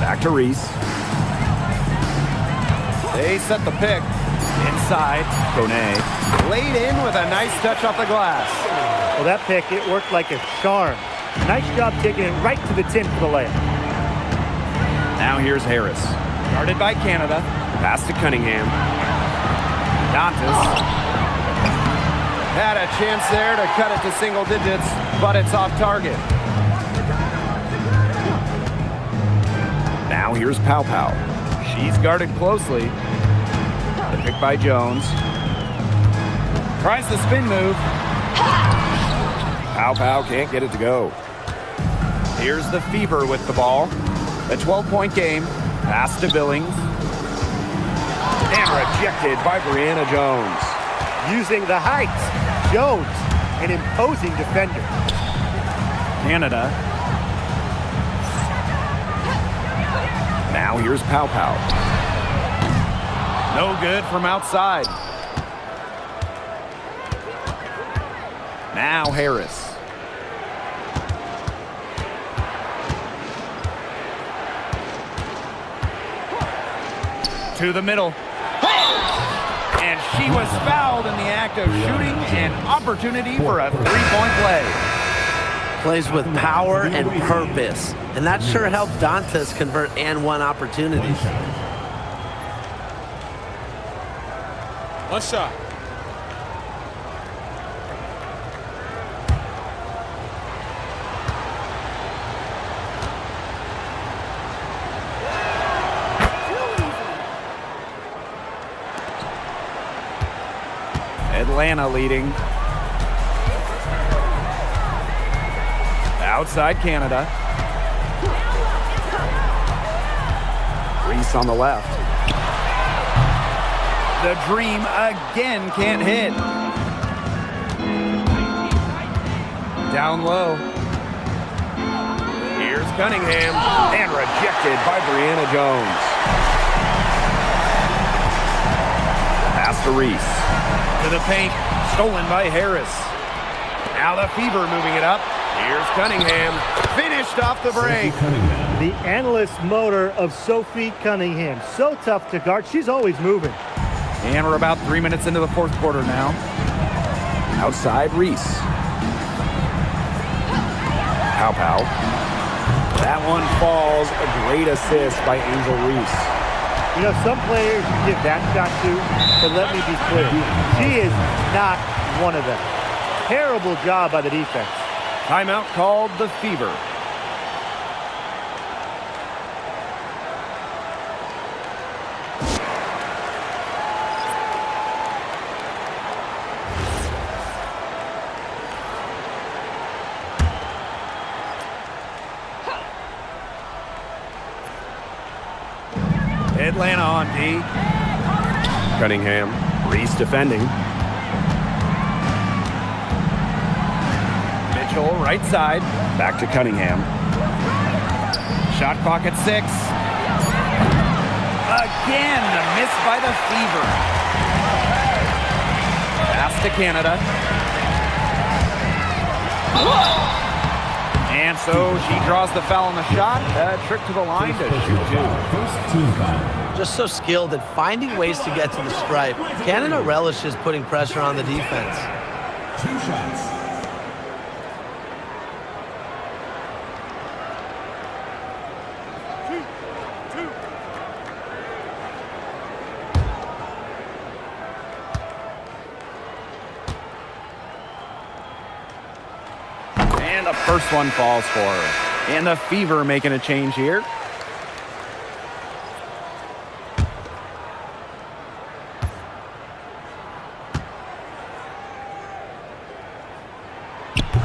Back to Reese. They set the pick. Inside, Kone. Laid in with a nice touch off the glass. Well, that pick, it worked like a charm. Nice job taking it right to the tin for the layup. Now here's Harris. Guarded by Canada. Pass to Cunningham. Dantas. Had a chance there to cut it to single digits, but it's off target. Now here's Pau Pau. She's guarded closely. The pick by Jones. Tries the spin move. Pau Pau can't get it to go. Here's the Fever with the ball. A 12-point game. Pass to Billings. And rejected by Brianna Jones. Using the height. Jones, an imposing defender. Canada. Now here's Pau Pau. No good from outside. Now Harris. To the middle. And she was fouled in the act of shooting, an opportunity for a three-point play. Plays with power and purpose. And that sure helped Dantas convert and one opportunities. One shot. Atlanta leading. Outside Canada. Reese on the left. The dream again can't hit. Down low. Here's Cunningham. And rejected by Brianna Jones. Pass to Reese. To the paint, stolen by Harris. Now the Fever moving it up. Here's Cunningham, finished off the break. The analyst motor of Sophie Cunningham. So tough to guard. She's always moving. And we're about 3 minutes into the fourth quarter now. Outside Reese. Pau Pau. That one falls. A great assist by Angel Reese. You know, some players you give that shot to, but let me be clear. She is not one of them. Terrible job by the defense. Timeout called the Fever. Atlanta on D. Cunningham. Reese defending. Mitchell right side. Back to Cunningham. Shot clock at 6. Again, a miss by the Fever. Pass to Canada. And so she draws the foul on the shot. Trick to the line to shoot two. First team foul. Just so skilled at finding ways to get to the stripe. Canada relishes putting pressure on the defense. 2 shots. And the first one falls for her. And the Fever making a change here.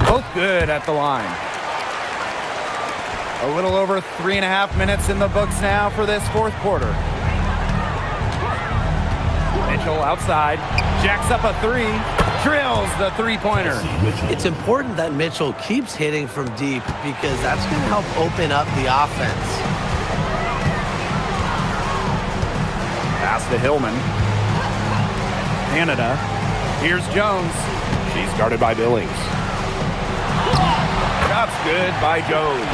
Both good at the line. A little over 3.5 minutes in the books now for this fourth quarter. Mitchell outside, jacks up a three, drills the three-pointer. It's important that Mitchell keeps hitting from deep because that's going to help open up the offense. Pass to Hillman. Canada. Here's Jones. She's guarded by Billings. Shot's good by Jones.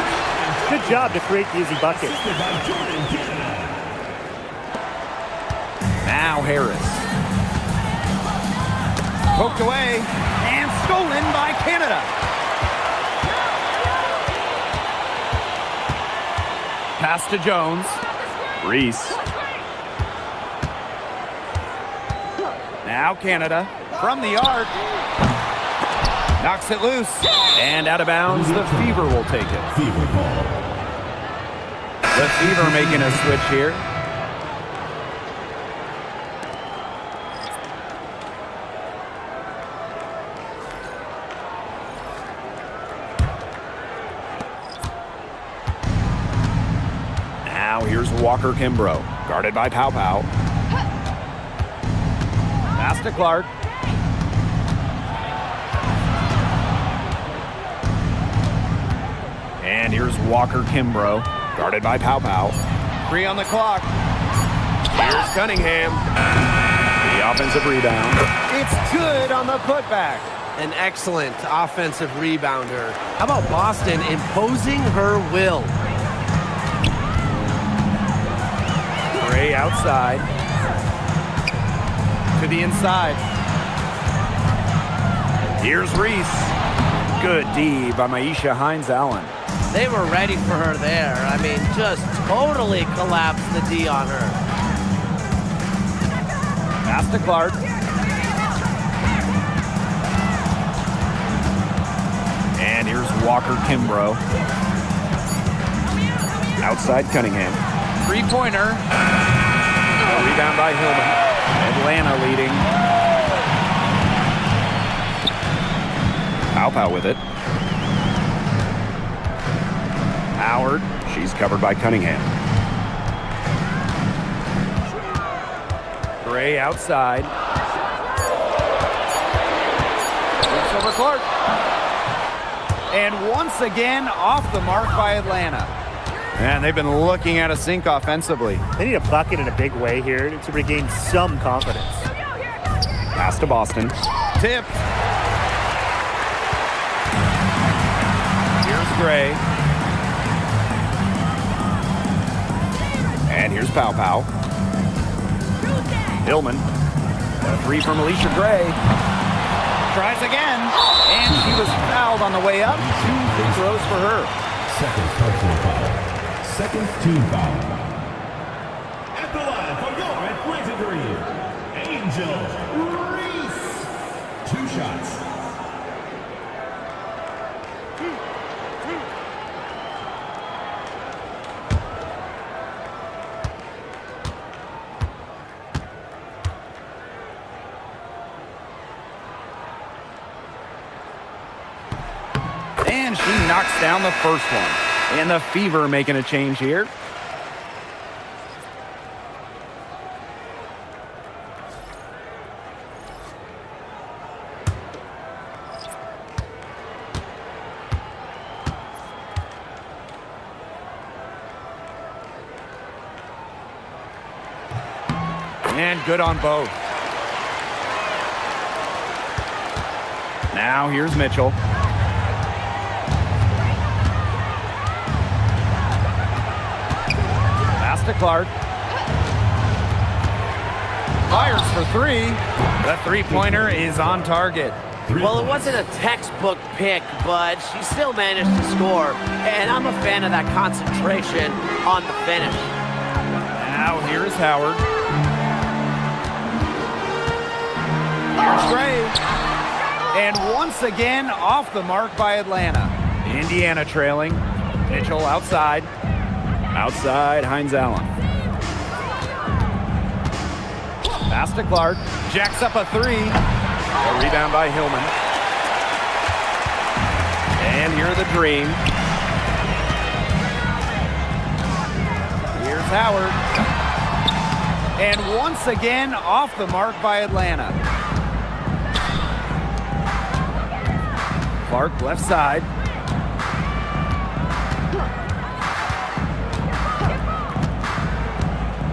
Good job to create the easy bucket. Now Harris. Poked away and stolen by Canada. Pass to Jones. Reese. Now Canada from the arc. Knocks it loose. And out of bounds, the Fever will take it. Fever ball. The Fever making a switch here. Now here's Walker Kimbrough, guarded by Pow Pow. Pass to Clark. And here's Walker Kimbrough, guarded by Pow Pow. 3 on the clock. Here's Cunningham. The offensive rebound. It's good on the putback. An excellent offensive rebounder. How about Boston imposing her will? Gray outside. To the inside. Here's Reese. Good D by Maisha Hines-Allen. They were ready for her there. I mean, just totally collapsed the D on her. Pass to Clark. And here's Walker Kimbrough. Outside Cunningham. Three-pointer. Rebound by Hillman. Atlanta leading. Pow Pow with it. Howard. She's covered by Cunningham. Gray outside. Looks over Clark. And once again, off the mark by Atlanta. And they've been looking at a sink offensively. They need a bucket in a big way here to regain some confidence. Pass to Boston. Tip. Here's Gray. And here's Pow Pow. Hillman. A three from Alicia Gray. Tries again. And she was fouled on the way up. 2 free throws for her. Second personal foul. Second team foul. At the line for your Atlanta Dream, Angel Reese. 2 shots. And she knocks down the first one. And the Fever making a change here. And good on both. Now here's Mitchell. Pass to Clark. Fires for three. The three-pointer is on target. Well, it wasn't a textbook pick, but she still managed to score. And I'm a fan of that concentration on the finish. Now here's Howard. Here's Gray. And once again, off the mark by Atlanta. Indiana trailing. Mitchell outside. Outside, Hines Allen. Pass to Clark. Jacks up a three. A rebound by Hillman. And here are the Dream. Here's Howard. And once again, off the mark by Atlanta. Clark left side.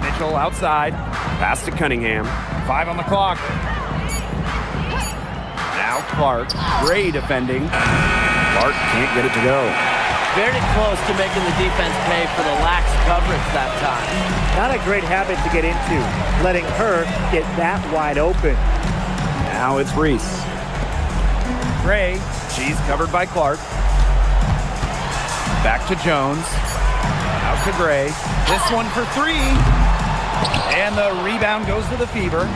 Mitchell outside. Pass to Cunningham. 5 on the clock. Now Clark. Gray defending. Clark can't get it to go. Very close to making the defense pay for the lax coverage that time. Not a great habit to get into, letting her get that wide open. Now it's Reese. Gray. She's covered by Clark. Back to Jones. Out to Gray. This one for three. And the rebound goes to the Fever.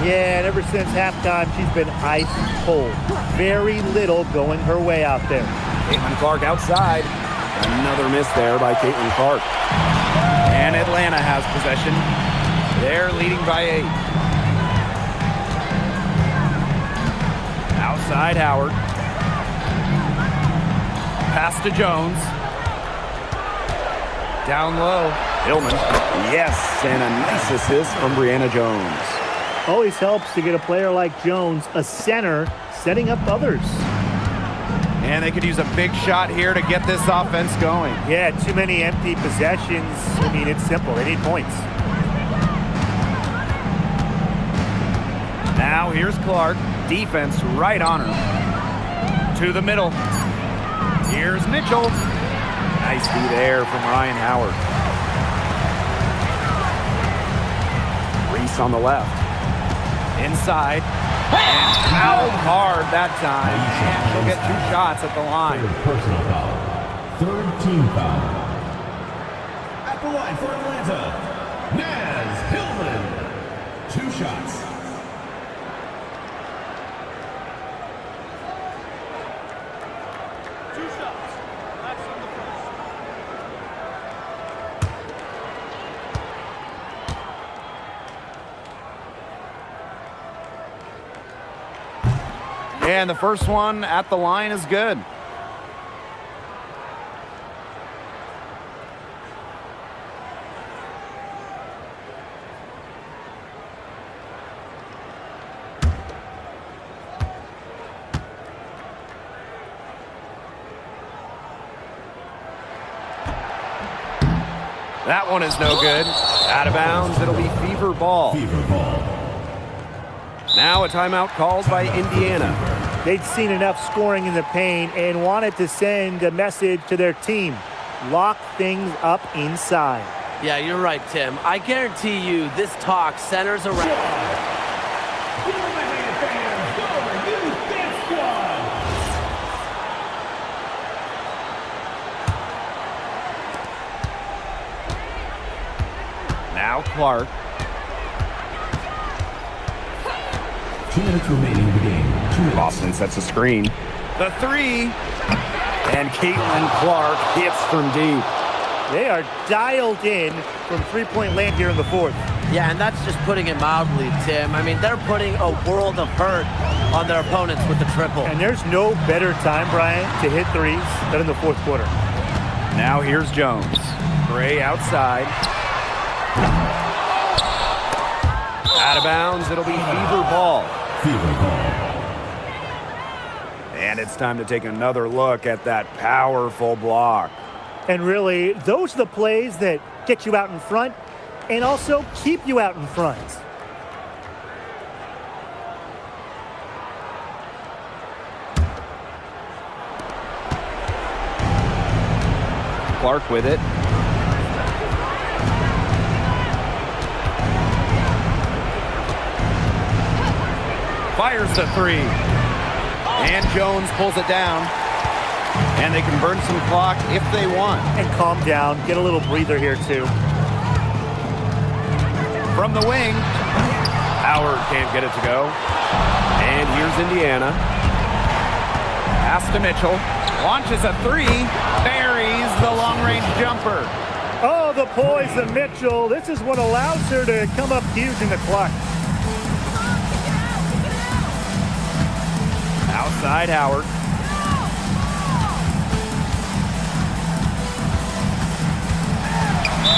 Yeah, and ever since halftime, she's been ice cold. Very little going her way out there. Caitlin Clark outside. Another miss there by Caitlin Clark. And Atlanta has possession. They're leading by 8. Outside Howard. Pass to Jones. Down low. Hillman. Yes, and a nice assist from Brianna Jones. Always helps to get a player like Jones, a center, setting up others. And they could use a big shot here to get this offense going. Yeah, too many empty possessions. I mean, it's simple. They need points. Now here's Clark. Defense right on her. To the middle. Here's Mitchell. Nice D there from Ryan Howard. Reese on the left. Inside. And fouled hard that time. And she'll get 2 shots at the line. Personal foul. Third team foul. At the line for Atlanta, Naz Hillman. 2 shots. And the first one at the line is good. That one is no good. Out of bounds. It'll be Fever ball. Fever ball. Now a timeout called by Indiana. They'd seen enough scoring in the paint and wanted to send a message to their team. Lock things up inside. Yeah, you're right, Tim. I guarantee you this talk centers around. Now Clark. 2 minutes remaining in the game. 2 minutes. Boston sets a screen. The three. And Caitlin Clark hits from deep. They are dialed in from three-point land here in the fourth. Yeah, and that's just putting it mildly, Tim. I mean, they're putting a world of hurt on their opponents with the triple. And there's no better time, Brian, to hit threes than in the fourth quarter. Now here's Jones. Gray outside. Out of bounds. It'll be Fever ball. Fever ball. And it's time to take another look at that powerful block. And really, those are the plays that get you out in front and also keep you out in front. Clark with it. Fires the three. And Jones pulls it down. And they can burn some clock if they want. And calm down. Get a little breather here, too. From the wing, Howard can't get it to go. And here's Indiana. Pass to Mitchell. Launches a three. Buries the long-range jumper. Oh, the poise of Mitchell. This is what allows her to come up huge in the clutch. Outside Howard.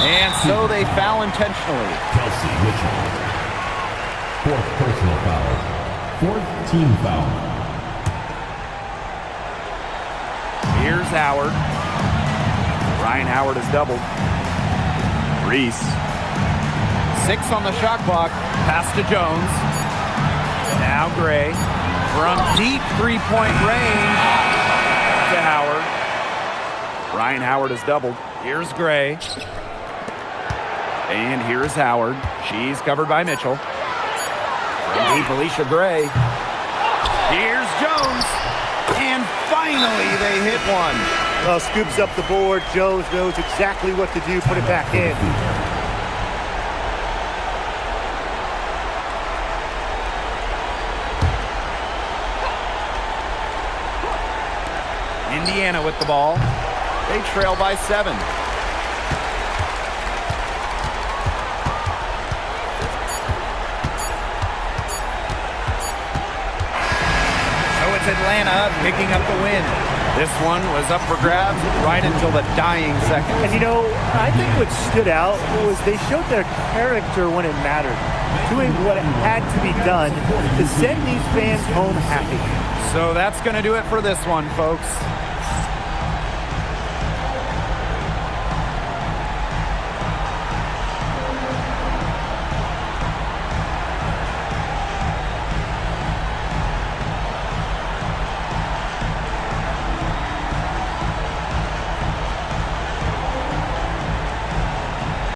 And so they foul intentionally. Kelsey Mitchell. Fourth personal foul. Fourth team foul. Here's Howard. Ryan Howard is doubled. Reese. 6 on the shot clock. Pass to Jones. Now Gray. From deep three-point range to Howard. Ryan Howard is doubled. Here's Gray. And here's Howard. She's covered by Mitchell. From deep, Alicia Gray. Here's Jones. And finally, they hit one. Well, scoops up the board. Jones knows exactly what to do. Put it back in. Indiana with the ball. They trail by 7. So it's Atlanta picking up the win. This one was up for grabs right until the dying second. And, you know, I think what stood out was they showed their character when it mattered, doing what had to be done to send these fans home happy. So that's going to do it for this one, folks.